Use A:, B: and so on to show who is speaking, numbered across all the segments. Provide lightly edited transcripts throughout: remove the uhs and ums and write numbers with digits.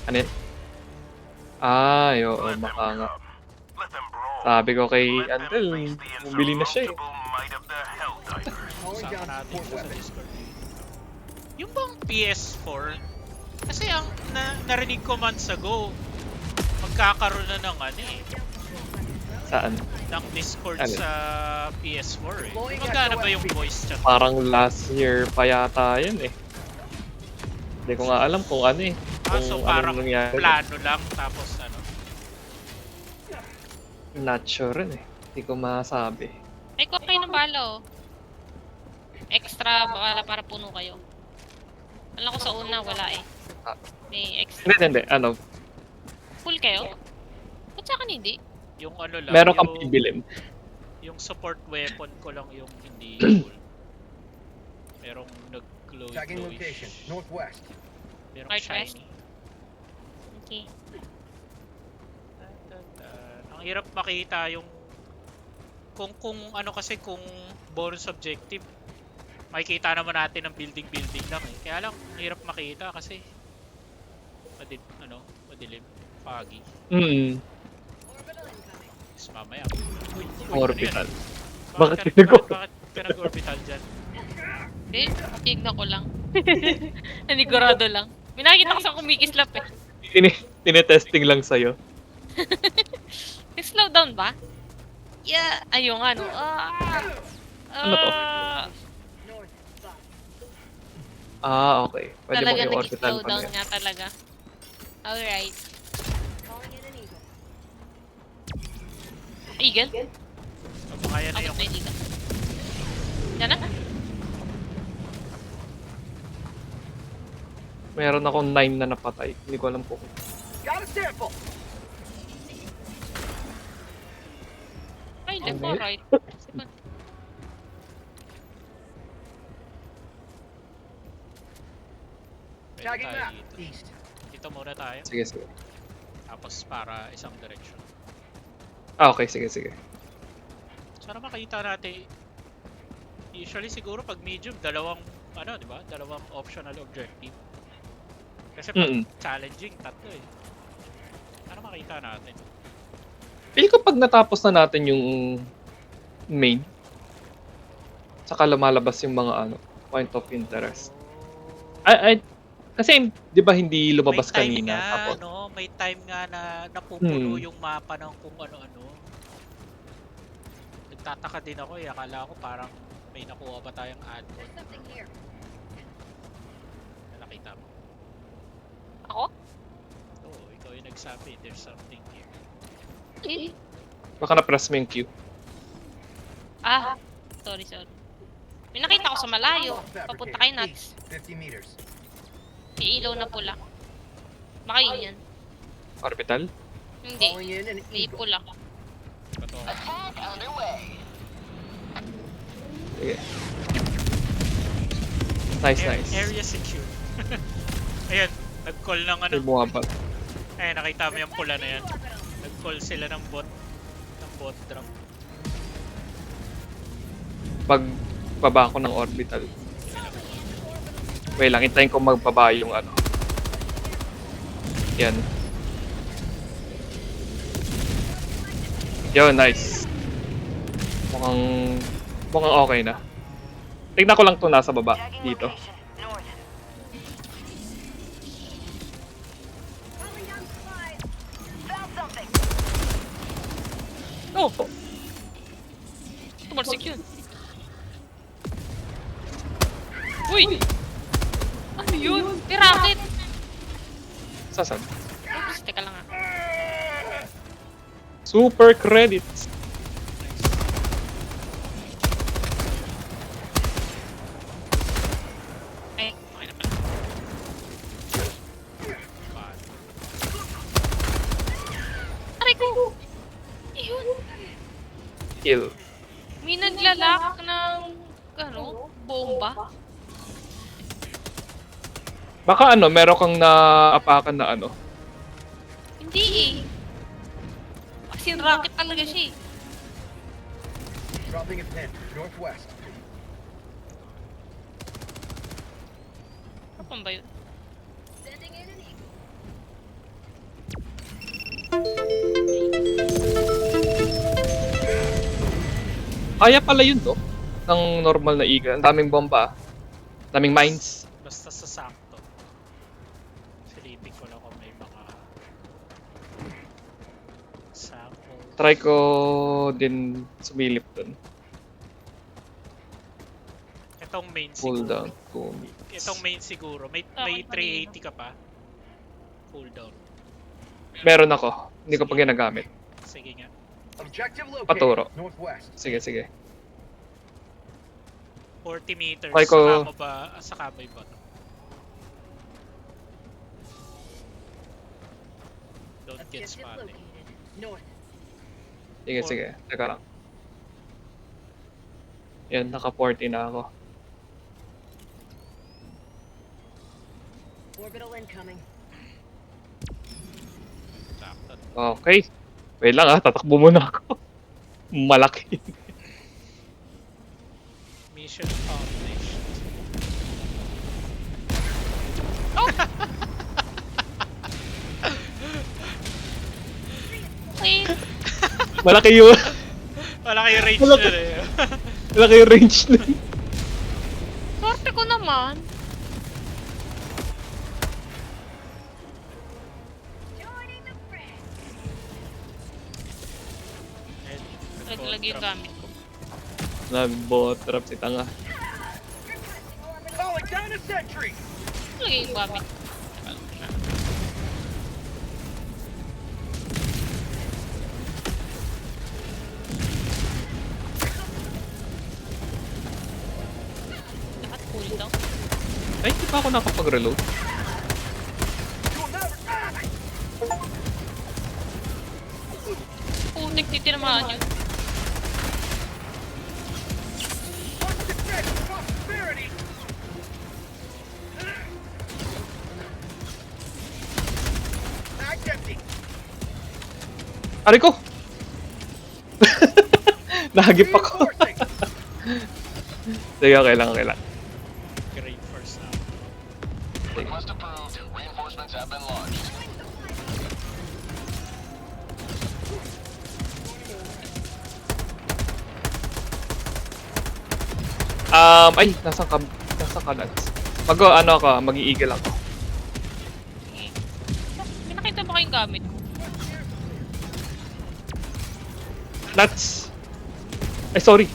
A: Ano yun? Ay, oo, baka nga. Sabi ko kay Antel, bumili na siya eh.
B: Calling
C: Sama
B: down
C: natin
B: support
C: ito sa
B: weapon.
C: Discord. Yung bang PS4, kasi ang narinig ko months ago, magkakaroon na ng ano eh,
A: Saan?
C: ng Discord
A: Ano?
C: sa PS4 eh. Magkano ba yung voice chat?
A: Parang last year pa yata yun eh. Hindi ko nga alam kung ano eh. Kung
C: So
A: anong
C: parang
A: nangyari.
C: plano lang tapos ano.
A: Not sure rin eh. Hindi ko masabi.
D: Ay, kuha kayo ng bala, oh. Extra bala para puno kayo. Alam ko sa una, wala eh.
A: Ah.
D: May extra.
A: Hindi. Ano,
D: Full kayo? Ba't sa akin hindi?
C: Yung ano lang,
A: meron kang
C: yung,
A: pibilin.
C: yung support weapon ko lang yung hindi full. Merong
B: Tagging location,
C: nag-glowish.
B: northwest.
C: Merong
D: Northwest?
C: shiny.
D: Okay.
C: Ang hirap makita yung kung ano kasi kung bonus objective makikita naman natin ng building lang eh. Kaya lang ang hirap makita kasi madilim, foggy. Tapos mamaya. Uy,
A: Orbital.
C: ano yan?
A: Bakit tinigo?
C: Bakit ka nag-orbital dyan?
D: Eh, tignan ko lang. Nanigurado lang. May nakikita ko sa kumikislap eh.
A: Tinetesting lang sa'yo.
D: May slow down ba? Yeah, ayun nga no.
A: Ano to? Okay. Pwede mo
D: Talaga
A: i-orbital
D: nag-slow
A: pa
D: down
A: na
D: nga talaga. Alright. Eagle?
C: Kaya na
D: Ako
C: yung
D: may eagle. Yan na?
A: Meron akong 9 na napatay. Hindi ko alam kung...
B: Got a sample.
D: Ay, left
A: Ano
D: or
A: yun?
D: right?
C: pwede
B: Tagging
C: tayo
B: map,
C: dito.
B: east.
C: Dito muna tayo.
A: Sige.
C: Tapos para isang direction.
A: Okay, sige.
C: Sana makita natin. Usually siguro pag medium, dalawang di ba? Dalawang optional objective. Kasi pag challenging, tatlo eh. Sana makita natin.
A: Feel ko pag natapos na natin yung main, saka lumalabas yung mga point of interest. Kasi di ba hindi lumabas
C: May time
A: kanina?
C: nga,
A: Tapos,
C: may time nga na napupuno yung mapa ng kung ano-ano. Nagtataka din ako eh, akala ko parang may nakuha ba tayong add-on. Nakita mo?
D: Ako?
C: Oo, ikaw yung nagsabi, there's something here.
D: Eh.
A: baka na-press mo yung Q.
D: Sorry. May nakita ko sa malayo. Papunta kay Nuts.
B: 50 meters.
D: May ilaw na pula. Baka yun yan.
A: Orbital?
D: Hindi.
B: Calling in an
D: May
B: eagle.
D: pula.
C: Bato.
A: Sige. Nice.
C: Area secure. Ayan, nag-call ng ano.
A: May bumaba.
C: Ayan, nakita mo yung pula na yan. Nag-call sila ng bot drop.
A: Pag baba ko ng orbital. Wait lang, hintayin ko magbaba yung ano. Yan. Yo, nice. Mukhang okay na. Tignan ko lang to nasa baba dito.
D: Oh! Tumalsik yun. Uy! Ano yun? May rocket!
A: Saan?
D: Oops, teka lang
A: Super credits.
D: Ay, okay na pala. Aray ko! Ayun!
A: Kill.
D: May naglalak ng, bomba.
A: Baka meron kang naapakan na ano.
D: Hindi eh. Kasi rocket talaga siya eh.
B: Dropping a pin, northwest.
D: Ano ba yun?
A: Kaya pala yun, no? Ng normal na Eagle. Ang daming bomba. Daming mines.
C: Basta sa sakto. Silipin ko lang kung may mga sakto.
A: Try ko din sumilip dun.
C: Itong main
A: Pull
C: siguro.
A: down 2 meters.
C: Itong main siguro. May
D: Okay,
C: 380 ka pa. Cooldown.
A: Meron ako. Hindi ko pa ginagamit.
C: Sige nga.
B: Objective located.
A: Paturo.
B: Northwest.
A: Sige, sige.
C: 40 meters.
A: Try ko-
C: Saka mo ba? Saka ba yung bottom? Don't get spotted.
B: North.
A: Sige, sige. Teka lang. Yan, naka 40 na ako.
B: Orbital incoming.
C: Sakto.
A: Okay. Wait lang tatakbo muna ako. Malaki.
C: Mission accomplished.
D: Okay.
A: Malaki yung,
C: Wala kayo range
A: Wala
C: na eh.
A: malaki yung range na.
D: Swerte ko naman. Laglag yung gamit ko.
A: Nag-bot trap si tanga.
B: Calling down a sentry.
D: Laglag yung gamit. Lahat cooldown.
A: Ay, di pa ako nakapag-reload.
B: You'll never.
D: Putik, titinamaan yun.
B: Unsuccess. Prosperity. Mag's empty.
A: Aray ko! Nahagip ako.
B: Reinforcing.
A: Sige, okay lang, okay lang.
C: Great first now.
E: Request approved. Reinforcements have been launched.
A: Ay, nasa ka, Nads? Ano ako, mag-i-eagle ako.
D: Okay. May nakita ba kayong gamit ko?
A: Nads! Ay, sorry.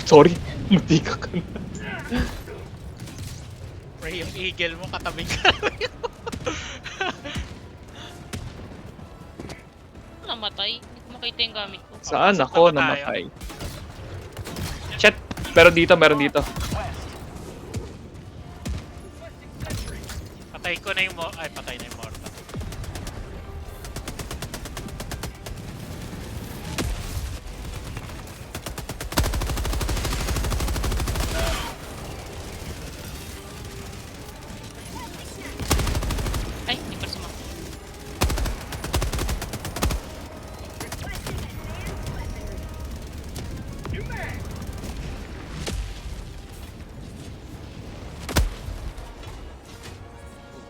A: Sorry. Matika ka na.
C: Ray, yung eagle mo katabi ka.
D: Namatay. Hindi ko makita yung gamit ko.
A: Saan
C: Pasok
A: ako
C: na ba tayo?
A: namatay? Chat! Meron dito.
C: Patay ko na yung ay patay na yung mortar.
D: Ay, hindi pa sumama.
B: New mag.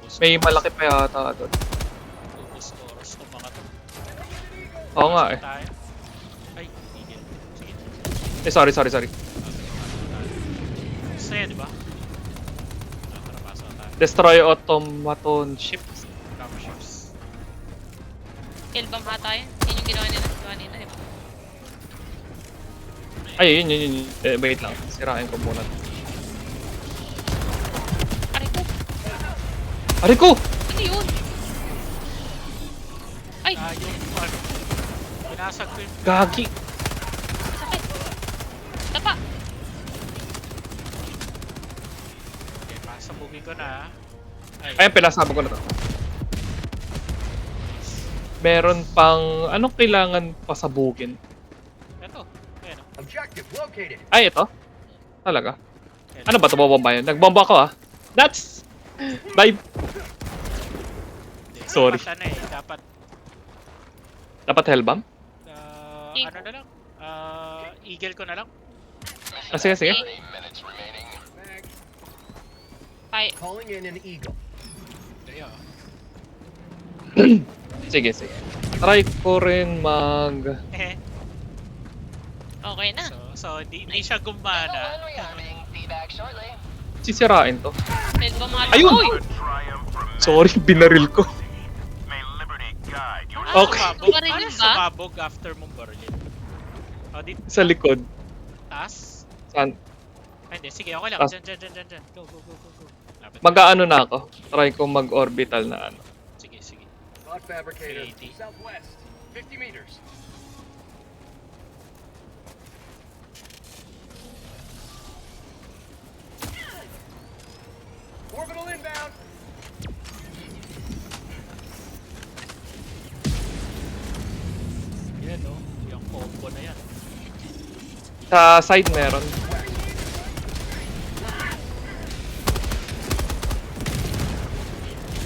C: Ubus
A: May malaki pa yata doon.
C: ubus oras to mga to.
A: Oo nga eh.
C: Tayo. Ay, eagle. Sige.
A: Sorry.
C: Gusto yan, di ba? Tara, pasok na tayo.
A: Destroy automaton ship.
C: Cover ships.
D: Elbam ata yun. Yun yung ginawa nila kanina. Eh.
A: Ay, yun. Wait lang. Sirain ko muna.
D: Aray ko.
A: Aray ko!
D: Ano yun? Ay,
C: Yung ano. Binasag ko yung
A: Gagi!
D: sakit. Tapa.
C: okay, pasabugin ko na.
A: Ayan, pinasama ko na to. Meron pang... Anong kailangan pasabugin?
C: Ito. Ayan o.
B: Objective located.
A: Ay, ito? Talaga?
C: Ayan.
A: Ano ba ito? Babomba yun? Nagbomba ako ah. That's... Dive!
C: Hindi,
A: Sorry.
C: Dapat ano eh. Dapat
A: Dapat hellbomb?
C: ano na lang. Eagle ko na lang.
A: Ah, sige.
E: 8 minutes remaining.
B: Mag.
D: Ay,
B: Calling in an eagle.
C: Ayan.
A: Sige. Try ko rin mag...
C: Eh.
D: okay na.
C: So, So, hindi siya gumana.
E: One rearming. Be back shortly.
A: Sisirain to.
D: Dahil bumalo.
A: Ayun!
D: Uy!
A: Sorry, binaril ko.
C: Paano
A: Okay.
C: sumabog?
D: Barilin
C: Paano
D: ba?
C: sumabog after mong barilin? O, dito.
A: Sa likod.
C: Taas?
A: Saan?
C: Ay, hindi. Sige, okay lang.
A: Taas.
C: Dyan. Go. Lapit.
A: Mag-aano na ako. Try ko mag-orbital na ano.
C: Sige.
B: Bot fabricator.
C: 80.
B: Southwest. 50 meters. Orbital inbound.
C: Yan, no? Yung combo na yan.
A: Sa side meron.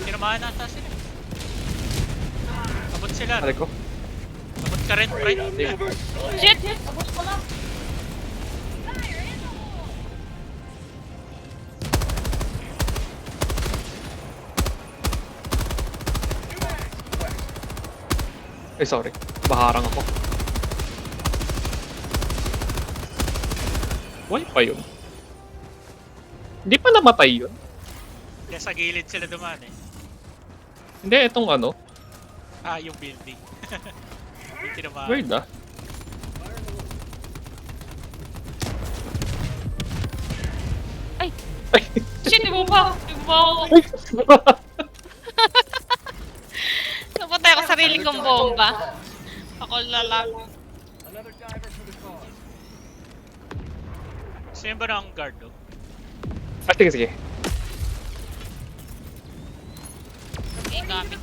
C: Tinamaan nata sila. Abot sila.
A: Try ko.
C: Abot ka rin, right?
D: Shit!
A: Ay, sorry. Baharang ako. Why pa yun? Hindi pa namatay yun.
C: Kaya sa gilid sila dumaan eh.
A: Hindi, itong ano.
C: Ah, yung building. Yung tinamaan.
A: Weird ah.
D: Ay!
A: Ay.
D: Shit, di mo ba? ako. Napatay ako sarili kong bomba. Ako lalang.
B: Another diver for the cause.
C: Sino ba na ang guard, oh?
A: Ah, sige.
D: Okay, gamit.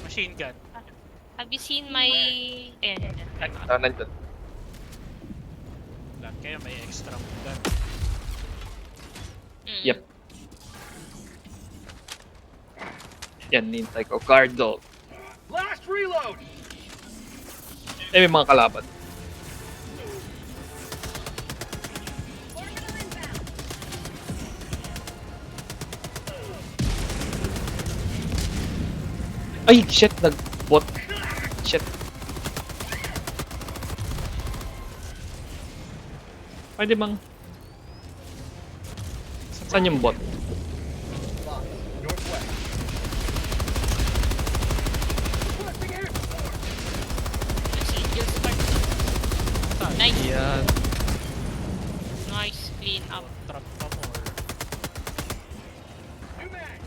C: Machine gun.
D: Have you seen my... Eh,
A: Nandun.
C: Lahat kayo may extra gun.
A: Yep. Yan, nintay ko. Guard dog.
B: Last reload.
A: Eh, may mga kalaban. Ay, shit, nag-bot. Shit. Pwede bang... Saan yung bot?
B: Northwest. Requesting air support.
D: Procedure start. Nice.
A: Yan.
D: Nice. Clean up.
C: Trap pa more.
B: New mag.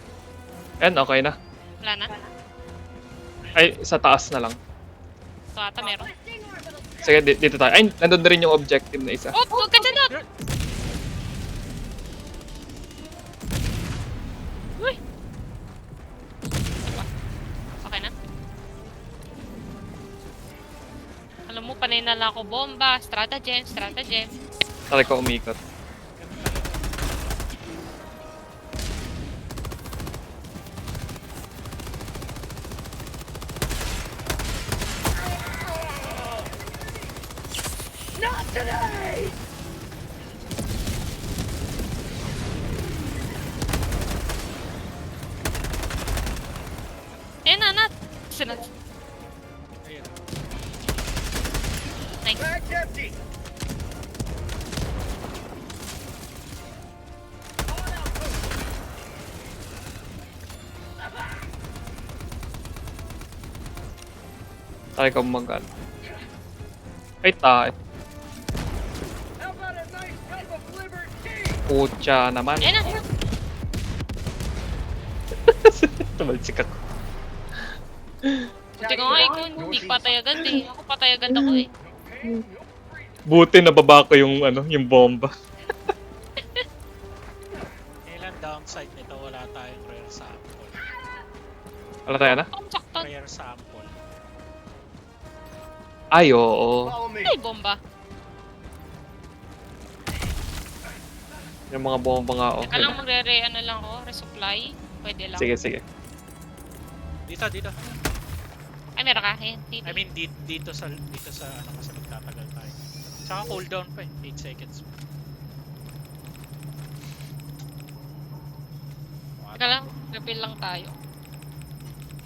A: Yan, okay na.
D: Wala na?
A: Ay, sa taas na lang.
D: Ito ata meron.
A: Sige, dito tayo. Ay, nandun na rin yung objective na isa.
D: Oh! Huwag ka dyan doon! Uy! Diba? Okay na? Alam mo, panay na lang ako bomba, stratagem.
A: Try ko umikot.
B: Not today.
D: Eh, nanat! Sunod.
C: Ayun.
D: Nice.
B: Mag's empty. On outpost.
A: Try ko mag-ano. Ay, tayo.
B: How about a nice cup of liberty?
A: Pucha naman.
D: Eh na!
A: Tumalsik ako.
D: Buti ko nga ikaw, hindi patay agad eh. Ako patay agad ako eh.
B: Okay, no free.
A: Buti nababa ko yung ano, yung bomba.
C: Kailan downside nito, wala tayong rare sample.
A: Wala tayo na?
D: Ang saktan.
C: Rare sample.
A: Ay, oo.
B: Follow me.
D: Ay, bomba.
A: Yung mga bomba nga, okay.
D: Teka lang, ano lang ako, resupply. Pwede lang.
A: Sige.
C: Dito.
D: Ay, meron ka? Ayan, dito.
C: I mean, dito sa ano kasi magtatagal tayo. Tsaka cooldown pa eh, 8 seconds.
D: Teka lang, refill lang tayo.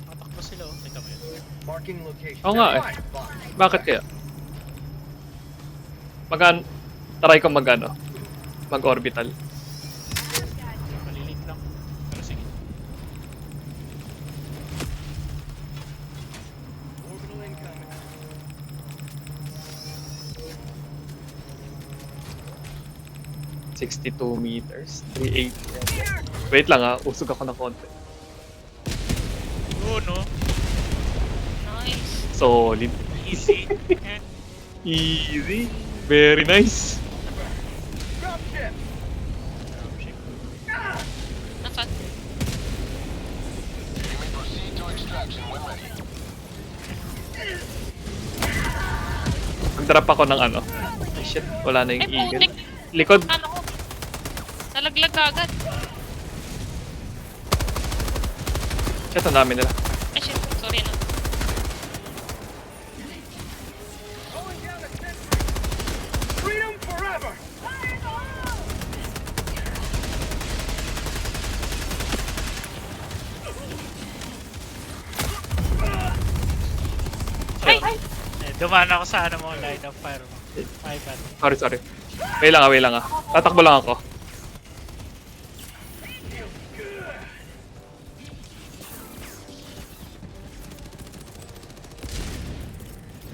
C: Matakbo sila oh, ito mo yun.
B: Marking location.
A: Oo nga eh.
B: Right, box.
A: Bakit kaya? Try ko mag-orbital.
C: Malilit lang. Pero sige.
B: Orbital incoming.
A: $62 meters. 380. Wait lang usog ako ng konti.
C: Oh no.
D: Nice.
A: Solid.
C: Easy.
A: Easy. Very nice.
B: Dropship.
D: Nasaan?
E: You may proceed to extraction when ready.
A: Mag-drop ako ng Ay, shit, wala na yung
D: Ay,
A: eagle.
D: putik.
A: Likod.
D: Ano ko? Nalaglag ka agad.
A: Shit, ang dami nila.
D: Ay, shit. Sorry na.
B: Going down the sentry. Freedom forever.
D: Ay!
C: Dumaan ako sa mo, line of fire mo. My bad.
A: Sorry. Wait lang. Tatakbo lang ako.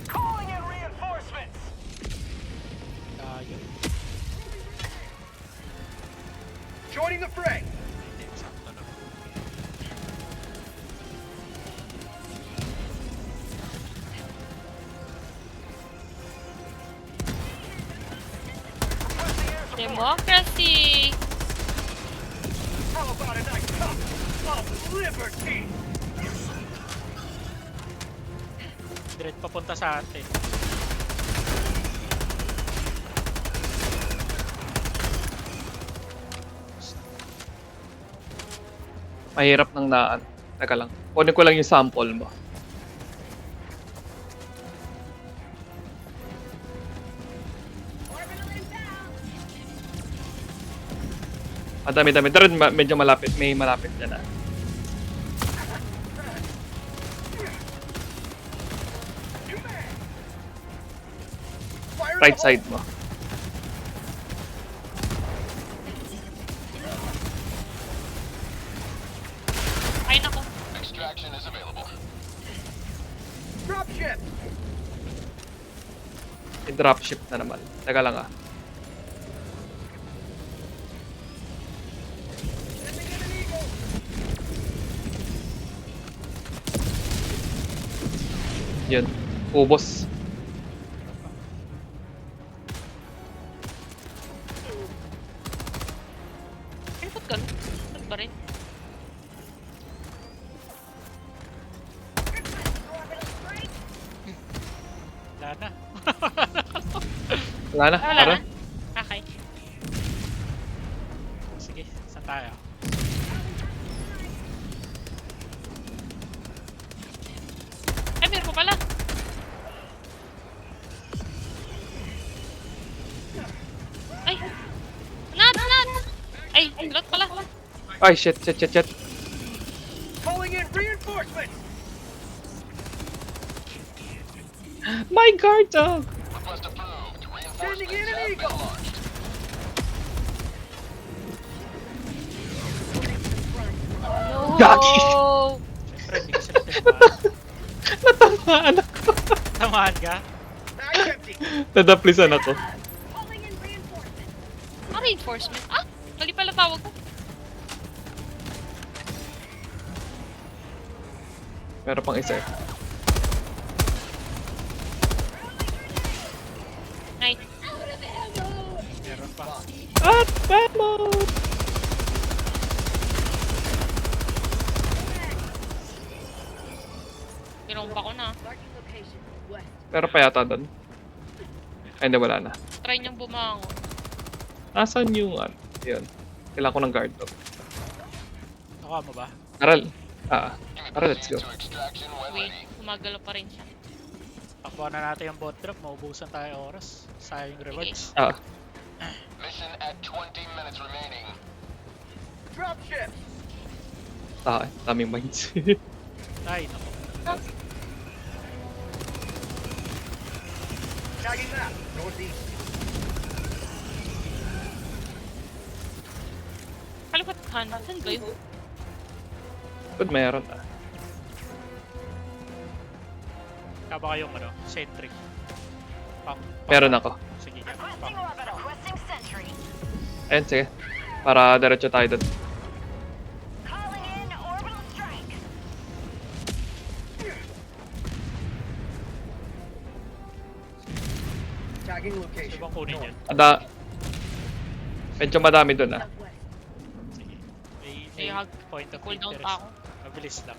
B: Calling in reinforcements.
C: Yun.
B: Joining the fray.
C: Hindi, sakto lang.
D: Democracy!
B: How about a nice cup of liberty?
C: Direct papunta sa atin.
A: Mahirap ng naan. Teka lang. Kunin ko lang yung sample mo. Dami. Pero medyo malapit. May malapit dyan
B: Fire in
A: Right
B: the hole.
A: side mo.
D: Ay, nako.
E: Extraction is available.
B: Dropship.
A: I-dropship na naman. Teka lang
B: Sending in an eagle.
A: Yun. Ubos.
D: Ay, ba't ganun? Ba't ba rin?
C: Wala na.
A: Wala na.
D: Wala
A: Tara.
D: na? Okay.
C: Sige, saan tayo?
D: Ay, meron pa pala. Ay! Nat! Ay, lot pala.
A: Ay, shit.
B: Calling in reinforcements.
A: My guard dog!
E: Request approved.
B: Sending in
E: Reinforcements
B: an
E: have been
B: eagle.
E: launched.
A: Gagi!
C: Siyempre, hindi ko sila tinamaan.
A: Natamaan ako.
C: Tamaan ka?
B: Bag's empty.
A: Nadaplisan ako.
B: Calling in reinforcements.
D: Reinforcement? Mali pala tawag ko.
A: Meron pang isa.
D: Nice.
C: Meron pa.
A: At bad mode!
D: Pinomba ko na.
A: Meron pa yata doon. Ay, hindi, wala na.
D: Try niyang bumangon.
A: Nasaan yung Yun. Kailangan ko ng guard dog.
C: Nakuha mo ba?
A: Aral.
E: You may
A: Tara, let's
E: proceed
A: go.
E: to extraction when
D: Wait,
E: ready.
D: gumagalaw pa rin siya.
C: Takbuhan na natin yung bot drop. Maubusan tayo oras. Sayang yung rewards.
E: Mission at 20 minutes remaining.
B: Dropship.
A: Daming mines.
C: Ay, naku.
B: Tagging map. Northeast.
D: Kalipat kanan. Saan ba yun?
A: Good, meron ah.
C: Tama kayong ano, sentry.
A: Meron ako.
C: Sige,
F: Requesting orbit. Requesting sentry.
A: Ayun, sige. Para diretso tayo doon.
F: Calling in orbital strike.
B: Tagging
C: Gusto
B: location.
C: bang kunin yun?
A: Medyo madami doon ah.
C: Sige. May
D: May hug.
C: point of
D: Cooldown
C: interest.
D: pa ako.
C: Mabilis lang.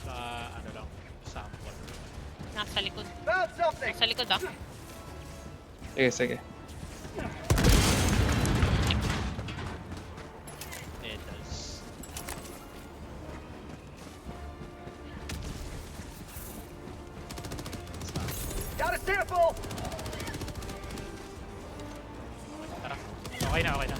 C: Sa ano lang, sample.
D: Nasa likod.
B: Found something.
D: Nasa likod ah.
A: Sige, sige.
C: Medals.
B: Got a sample.
C: Tara. Okay na, okay na.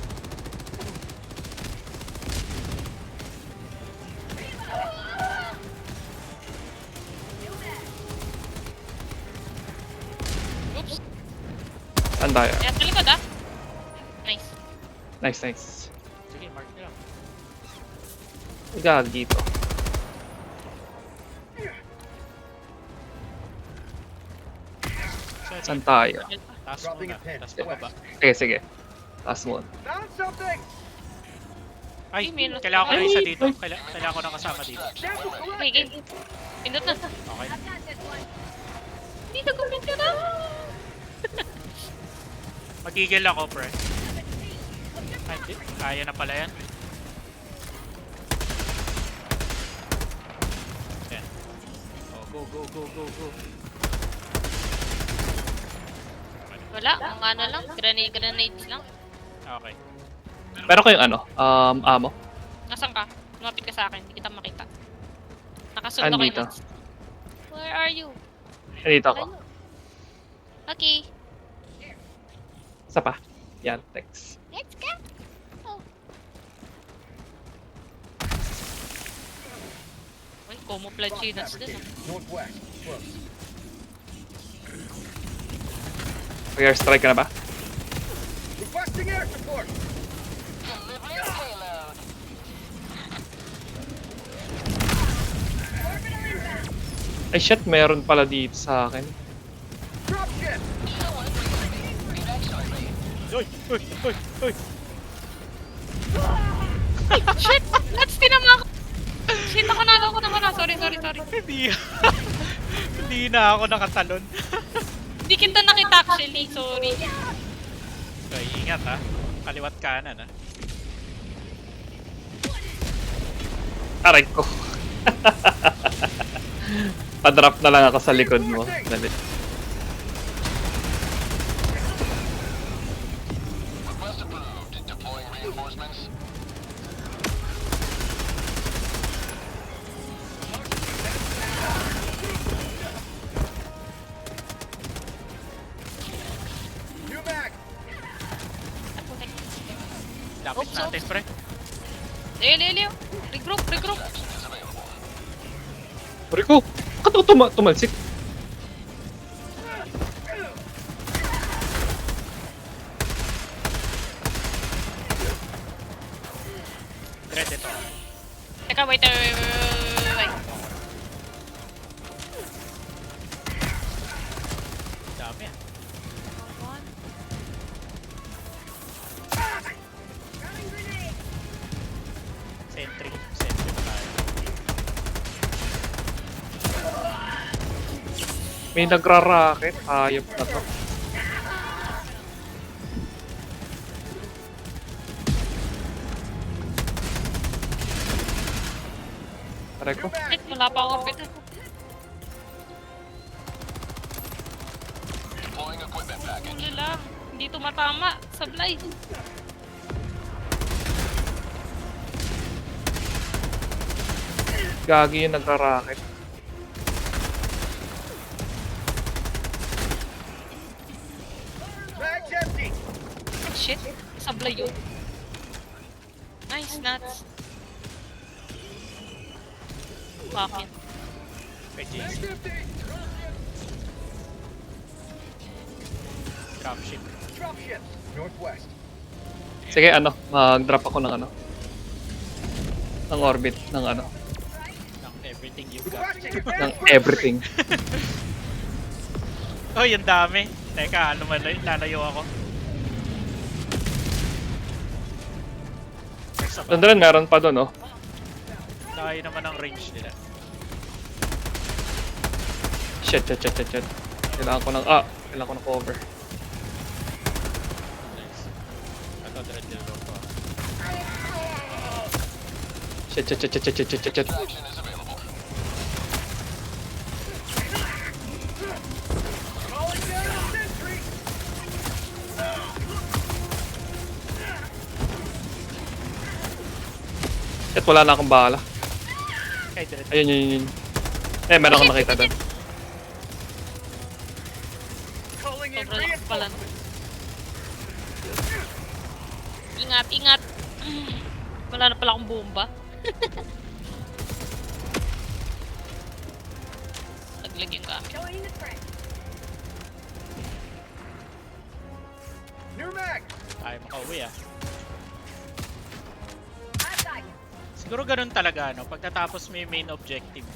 D: Oops.
A: Saan tayo?
D: Nasa likod ah. Nice.
A: Nice, nice.
C: Sige, mark nyo lang.
A: Gagi to. Saan tayo?
C: Taas
B: Dropping
C: muna,
B: a pin.
C: taas pababa.
A: Sige, sige. Taas mo.
B: Found something.
C: Ay,
D: Ay, meron.
C: kailangan ko na
A: Ay,
C: isa dito.
A: ay.
C: Kailangan ko na kasama dito.
B: Sample collected.
D: Okay, game. Pindot na.
C: Okay.
D: Dito ko pindot na.
C: Magigil ako, pre. Ay, di. Kaya na pala yan. Yan. Oh, go, go, go, go, go.
D: Wala, mga ano lang. Grenades lang.
C: Okay.
A: Meron kayong ano? Ammo?
D: Nasaan ka? Lumapit ka sa akin, hindi kita makita. Nakasunod
A: Andito.
D: Nats. Where are you?
A: Nandito ako.
D: Ayun. Okay.
A: Isa pa. Yan, thanks.
D: Let's go. Oh. Ay, camouflage yung nuts dun ah.
B: Northwest. Close.
A: Mag-airstrike ka na ba?
B: Requesting air support.
E: Delivering payload.
A: Ay shit, meron pala dito sa akin.
B: Dropship.
C: Uy! Uy! Uy! Uy!
D: Shit! Nuts, tinama ako! Shit, ako naman ah. Sorry.
C: Hindi. Hindi na ako nakatalon.
D: Hindi kita nakita actually, sorry.
C: Okay, ingat ha. Kaliwat kanan ha.
A: Aray ko. Pa-drop na lang ako sa likod mo. Dali.
E: Request approved. Deploying reinforcements.
B: New mag.
C: Lapit
D: Oops,
C: natin, pre.
D: Leo. Regroup.
E: Is available.
A: Aray ko. Bakit ako tumalsik?
C: Dread ito.
D: Teka, wait.
C: Dami ah. Sentry pa tayo.
A: May nagra-rocket. Hayop na to. Aray ko.
D: Shit, wala pa akong pito.
E: Deploying equipment package.
D: Ulo lang. Hindi tumatama. Sablay.
A: Gagi yung nagra-rocket.
B: Mag's empty.
D: Shit, sablay yun. Nice, nuts. Bakit?
C: Kay
B: Mag's
C: Jason.
B: empty.
C: dropship.
B: Dropships, northwest.
A: Sige, ano, mag-drop ako ng ano. Ng orbit, ng ano,
C: Ng everything you've got.
B: Requesting
A: ng
B: advanced
A: everything.
C: Oh, yung dami. Teka, ano man, lalayo ako. Isa pa.
A: Doon rin, meron pa doon, oh.
C: Layo naman ang range nila.
A: Shit. Kailangan ko ng cover.
C: Nice. Ito, dread nila ko.
A: Shit.
E: Extraction is available.
B: Calling down a sentry.
A: Shit, wala na akong bala.
C: Kay dread.
A: Ayun, yun. Eh, meron akong nakita doon.
B: Calling in
D: Sobrang lakas pala.
B: reinforcements.
D: Ingat. Wala na pala akong bomba. Naglag yung gamit.
F: Joining the fray.
B: New mag.
C: Ay, makauwi ah.
F: I've got you.
C: Siguro ganun talaga, no? Pagkatapos mo yung main objective.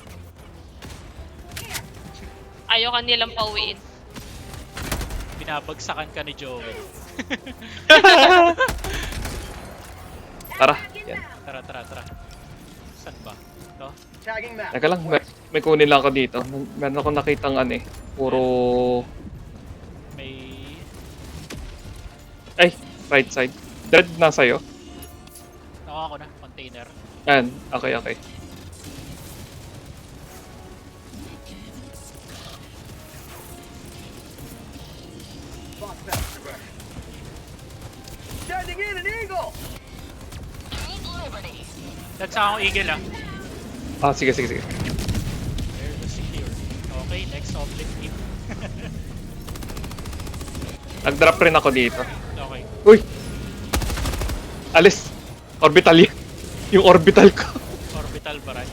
D: Ayaw ka nilang pauwiin.
C: Binabagsakan ka ni Joel.
A: Tara, yan.
C: Tara. Saan ba? No?
B: Tagging map.
A: Teka lang, may kunin lang ako dito. Meron akong nakitang ano eh. Puro...
C: May...
A: Ay, right side. Dread na sa'yo.
C: Nakuha ko na, container.
A: Yan, okay.
B: Box back direct. Sending in an eagle.
F: Take liberty.
C: That's akong eagle ah.
A: Ah, sige.
C: Where to secure? Okay, next objective.
A: Nag-drop rin ako dito.
C: Okay.
A: Uy! Alis! Orbital yun. Yung orbital ko.
C: Orbital barrage.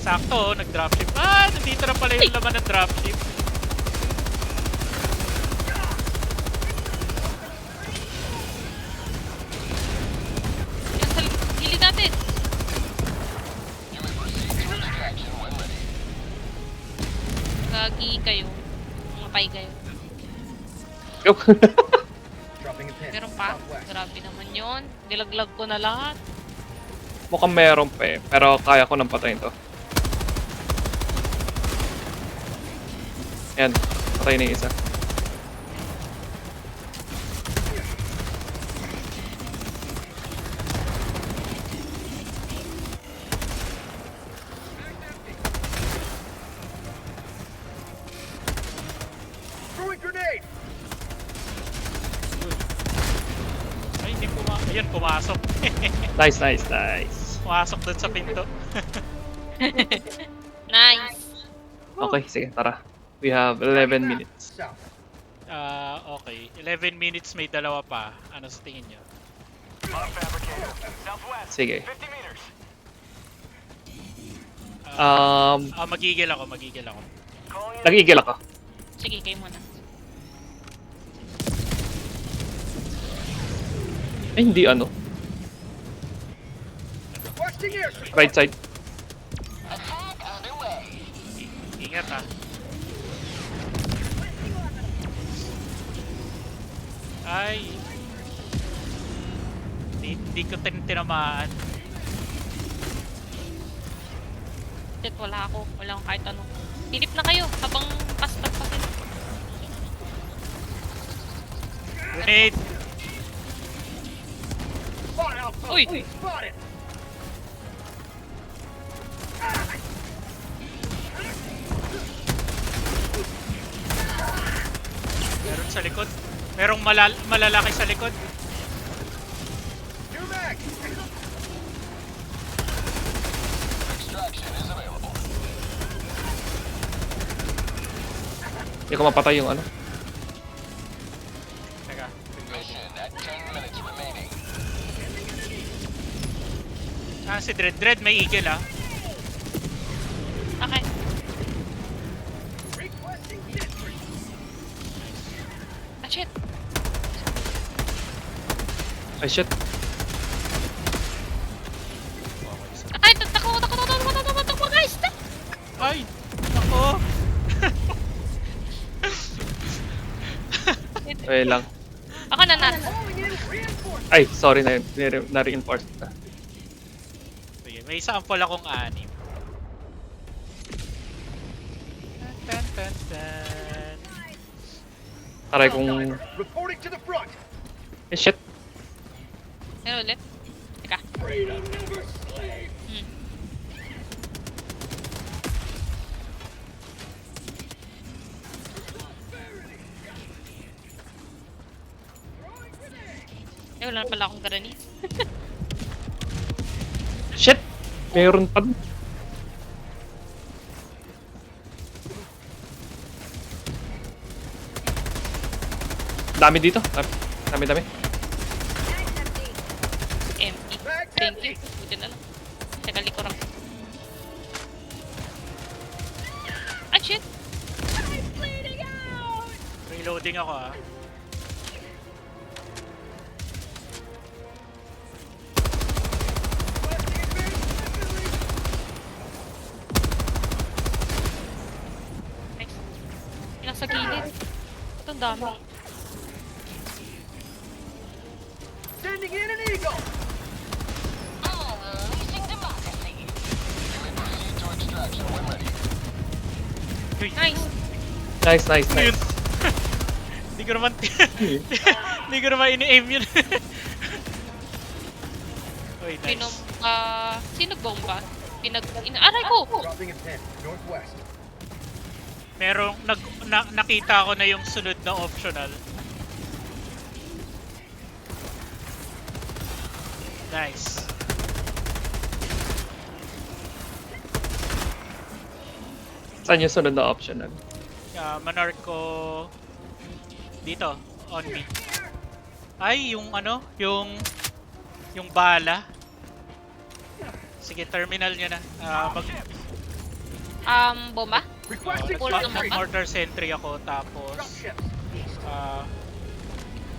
C: Sakto, nag-dropship. Ah, nandito na pala yung laman ng dropship.
D: Yan sa gilid natin.
E: You may proceed to extraction when ready.
D: Gagi kayo. Mapay kayo.
A: Go.
B: Dropping a pin.
D: Meron pa?
B: Southwest.
D: Grabe naman yun. Nilaglag ko na lahat.
A: Mukhang meron pa eh. Pero kaya ko nang patayin to. Yan. Patay na yung isa.
B: Throwing grenade.
C: Ay, hindi ayun, pumasok.
A: Nice.
C: Pumasok dun sa pinto.
D: Nice.
A: Okay, sige, tara. We have 11 minutes.
B: South.
C: Okay. 11 minutes, may dalawa pa. Ano sa tingin nyo?
B: Fabricator. Southwest.
A: Sige.
B: 50 meters.
C: Magigil ako.
B: Calling in.
A: Nag-eagle ako.
D: Sige, kayo muna.
A: Eh, hindi ano.
B: Requesting air support.
A: Right side.
E: Attack underway.
C: Ingat ha. Ay. Hindi ko tinamaan.
D: Shit, wala ako. Wala akong kahit ano. Pilip na kayo habang paspas pa sila.
C: Grenade!
B: Spot outpost.
D: Uy!
B: Spotted.
C: Meron sa likod. Merong malalaki sa likod.
B: New mag.
E: Extraction is available.
A: Hindi ko mapatay yung ano.
C: Teka.
E: Mission at 10 minutes remaining.
C: Si Dread may eagle ah.
D: Okay.
B: Requesting sentry.
D: Ah, shit.
A: Ay, shit.
D: Ay, takbo, guys!
C: Ay! Ako!
A: Wait lang.
D: Ako na nat.
A: Ay, sorry na-reinforce na.
C: Sige, may sample akong 6. Tan, tan, tan.
A: Taray kung...
B: Reporting to the front.
A: Eh, shit.
D: Ano ulit? Teka. Wala na pala akong granite.
A: Shit! Mayroon pa. Dami dito. Dami.
D: Empty. Thank you. Buti na lang. Tagal ko lang. Ah, shit!
C: Reloading ako ah.
D: Nice. Yung nasa gilid. Ito ang dami.
B: Sending in an eagle.
F: Unleashing democracy.
E: Proceed to extraction when ready.
D: Nice!
A: Nice.
C: Yun. Hindi ko naman... Hindi ko naman ini-aim yun. Uy, nice.
D: Sino bomba? Aray ko!
B: Dropping a pin. Northwest.
C: Merong... nakita ko na yung sunod na optional. Nice.
A: Saan yung sunod na optional?
C: Manarko... Dito, on me. Ay, yung ano, yung bala. Sige, terminal nyo na.
D: Bomba?
B: Requesting
D: Full ng
B: sentry.
D: bomba?
C: Mortar sentry ako, tapos...
B: Dropships. East.
C: ah,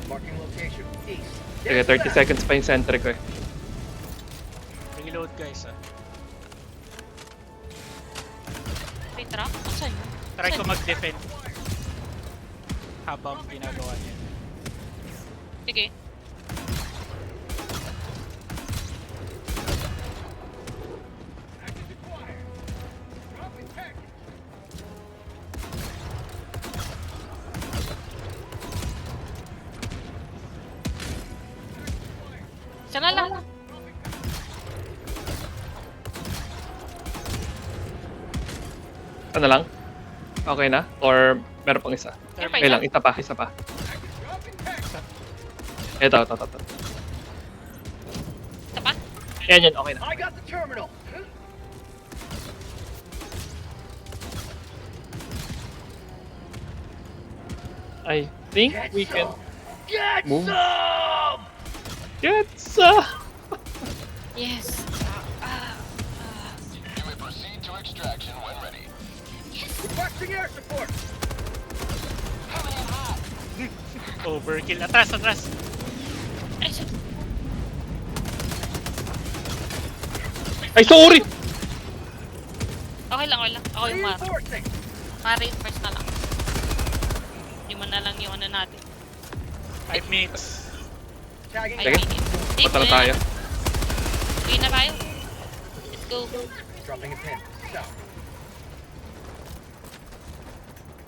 B: Marking location. East.
A: Sige, 30 seconds pa yung sentry ko eh.
C: reload guys ah.
D: May truck? Asan yun?
C: Try ko mag-defend. Habang ginagawa niya.
D: Sige. Sana lang.
A: Ano lang? Okay na? Or meron pang isa?
D: Meron pa
A: Okay
D: isa?
A: lang, isa pa. Ito.
D: Isa pa?
A: Yan, okay na.
B: I got the terminal.
A: I think
B: Get
A: we can
B: some. Get
A: move.
B: some.
A: get some.
D: Yes.
E: You may proceed to extraction when ready.
B: Requesting air support.
C: Overkill. Atras!
D: Ay, shit.
A: Ay, sorry!
D: Okay lang. Ako yung
B: Reinforcing.
D: ma-reinforce na lang. Hindi mo na lang yung ano natin.
C: 5 minutes.
B: Tagging.
A: Sige. Punta na tayo.
D: Uwi na tayo. Let's go.
B: Dropping a pin. South.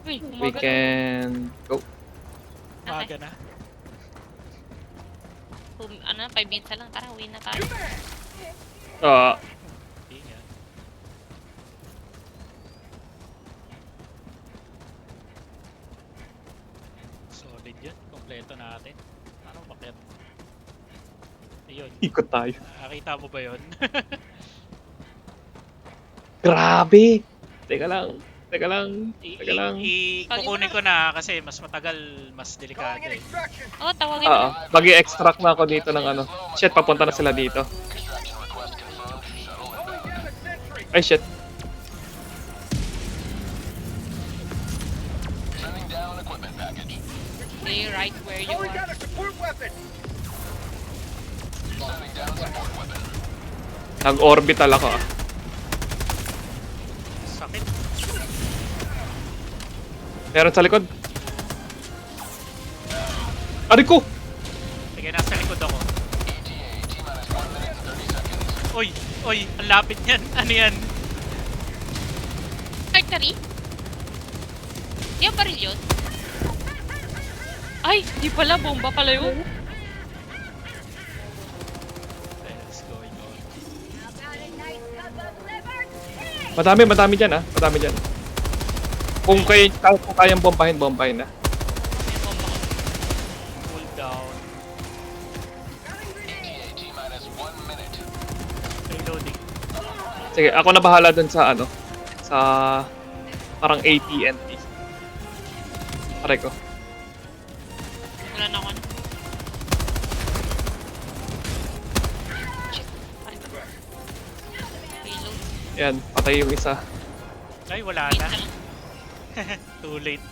D: Uy,
A: We
D: umaga na.
A: can go.
C: Maga na.
D: 5 minutes na lang. Tara, uwi na tayo.
C: Hindi nga. Solid yun. Kompleto natin. Ano bakit? Ayun.
A: Ikot tayo.
C: Nakita mo ba yun?
A: Grabe! Teka lang.
C: Kukunin ko na kasi mas matagal, mas delikado
B: Calling an
C: eh.
B: extraction.
D: Oo, tawagin
A: Oo.
D: mo.
A: Mag-i-extract na ako dito ng ano. Shit, papunta na sila dito.
E: Extraction request confirmed. Shuttle
B: Calling
E: inbound.
B: down a sentry.
A: Ay, shit.
E: Sending down equipment package.
D: Stay right where you
B: Calling
D: are.
B: down a support weapon.
E: Sending down support weapon.
A: Nag-orbital ako ah.
C: Sakit.
A: Meron sa likod. Aray ko!
C: Sige, nasa likod ako.
E: ETA, T-minus 1 minute and 30 seconds.
C: Uy! Uy! Ang lapit niyan. Ano yan?
D: Artery? Di ba rin yun? Ay, di pala. Bomba pala yun.
C: What's going on?
F: How about a nice cup of liberty?
A: Madami dyan ah. Madami dyan. Kung kayang bombahin na.
D: May bomba ko.
C: Cool down.
E: ETA, T-minus 1 minute.
C: Reloading.
A: Sige, ako na bahala dun sa ano. Sa parang AT&T. Aray ko.
D: Wala na ako. Shit. Ay. Reload.
A: Yan, patay yung isa.
C: Ay, wala
D: Wait
C: na.
D: na lang.
C: Too late.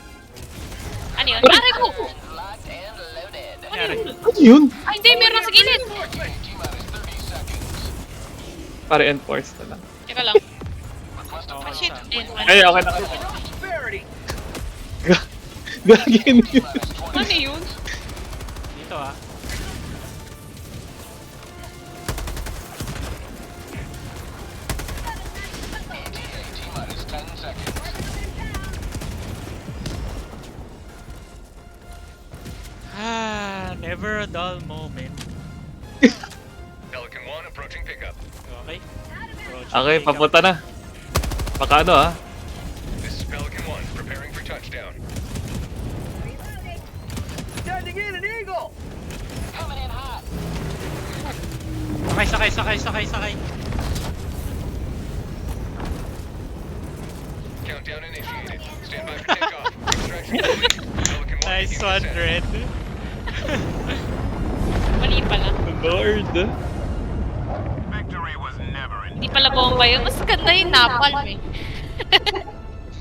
D: Ano yun? Aray ko!
E: Locked and loaded.
C: Nangyari.
A: Ano yun?
D: Ay, hindi. Meron sa gilid.
E: T-minus 30 seconds.
A: Para enforce na lang.
D: Teka lang.
E: Request
C: Okay,
D: Ah, shit.
C: saan?
D: Ayun,
A: Ay, okay na.
B: Prosperity.
A: Gagin yun.
E: T-minus 20
D: Ano yun?
C: Dito ah.
E: ETA, T-minus 10 seconds.
C: Ah, never a dull moment.
B: Pelican 1 approaching pickup.
C: Okay.
A: Okay, papunta na. Baka ano ah.
B: This is Pelican 1 preparing for touchdown.
F: Reloading.
B: Sending in an eagle.
E: Coming in hot.
C: Sakay.
B: Countdown initiated. Stand by for takeoff. Extraction complete. Pelican 1
C: Nice
B: beginning
C: one,
B: descent.
C: Red.
D: Mali pala.
A: Lord.
B: Victory was never in
D: Hindi pala bomba yun. Mas ganda yung napalm eh.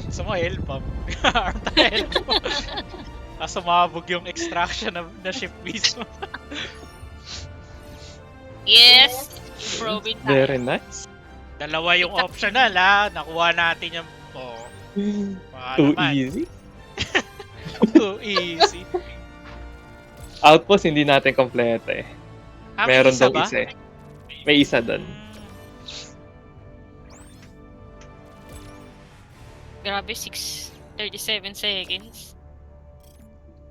C: Gusto mo L-pump. Arta L-pump. Tapos sumabog yung extraction na ship mismo.
D: Yes! Bro, wait tayo.
A: Very nice.
C: Dalawa yung optional ha. Nakuha natin yung... Oh, baka
A: Too
C: naman.
A: easy.
C: Too easy.
A: Outpost hindi natin kompleto eh.
C: Ah, may
A: Meron
C: isa
A: daw
C: ba?
A: isa eh. May isa doon.
D: Grabe, 6:37 seconds.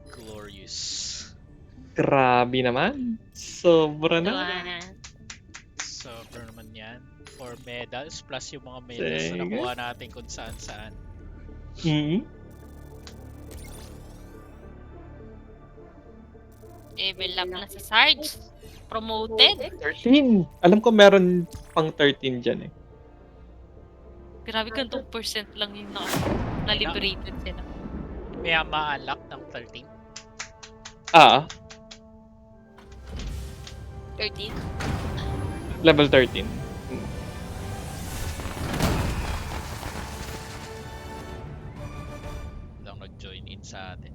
C: Glorious.
A: Grabe naman. Sobra na.
D: Tawanan.
C: Sobra naman yan. 4 medals plus yung mga medals na
A: Sige.
C: nakuha natin kung saan-saan.
A: Hmm.
D: Level up na sa Sarge. Promoted.
A: 13. Alam ko meron pang 13 dyan eh.
D: Grabe kung 2% lang yung na-liberated sila.
C: May ma-unlock ng 13.
A: Ah,
D: 13?
A: level 13.
C: Lang nag-join in sa atin.